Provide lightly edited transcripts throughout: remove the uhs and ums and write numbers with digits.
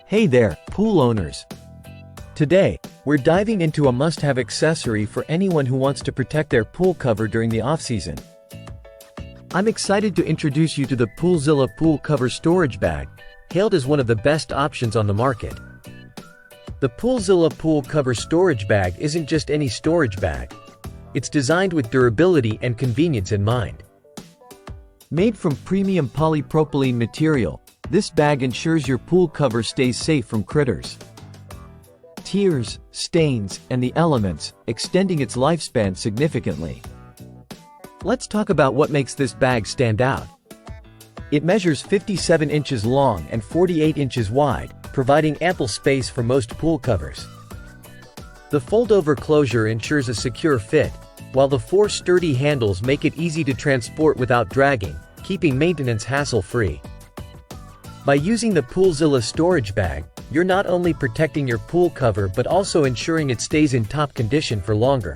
Hey there, pool owners! Today, we're diving into a must-have accessory for anyone who wants to protect their pool cover during the off-season. I'm excited to introduce you to the Poolzilla Pool Cover Storage Bag, hailed as one of the best options on the market. The Poolzilla Pool Cover Storage Bag isn't just any storage bag. It's designed with durability and convenience in mind. Made from premium polypropylene material, this bag ensures your pool cover stays safe from critters, tears, stains, and the elements, extending its lifespan significantly. Let's talk about what makes this bag stand out. It measures 57 inches long and 48 inches wide, providing ample space for most pool covers. The fold-over closure ensures a secure fit, while the four sturdy handles make it easy to transport without dragging, keeping maintenance hassle-free. By using the Poolzilla storage bag, you're not only protecting your pool cover but also ensuring it stays in top condition for longer.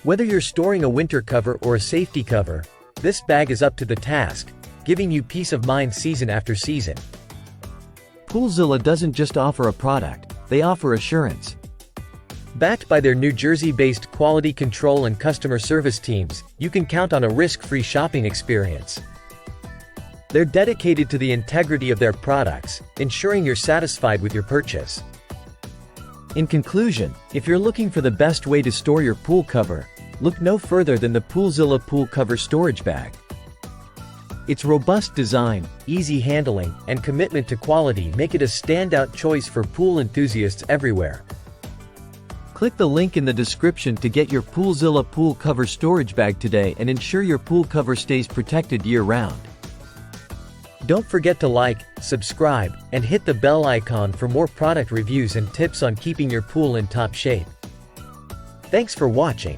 Whether you're storing a winter cover or a safety cover, this bag is up to the task, giving you peace of mind season after season. Poolzilla doesn't just offer a product, they offer assurance. Backed by their New Jersey-based quality control and customer service teams, you can count on a risk-free shopping experience. They're dedicated to the integrity of their products, ensuring you're satisfied with your purchase. In conclusion, if you're looking for the best way to store your pool cover, look no further than the Poolzilla Pool Cover Storage Bag. Its robust design, easy handling, and commitment to quality make it a standout choice for pool enthusiasts everywhere. Click the link in the description to get your Poolzilla Pool Cover Storage Bag today and ensure your pool cover stays protected year-round. Don't forget to like, subscribe, and hit the bell icon for more product reviews and tips on keeping your pool in top shape. Thanks for watching.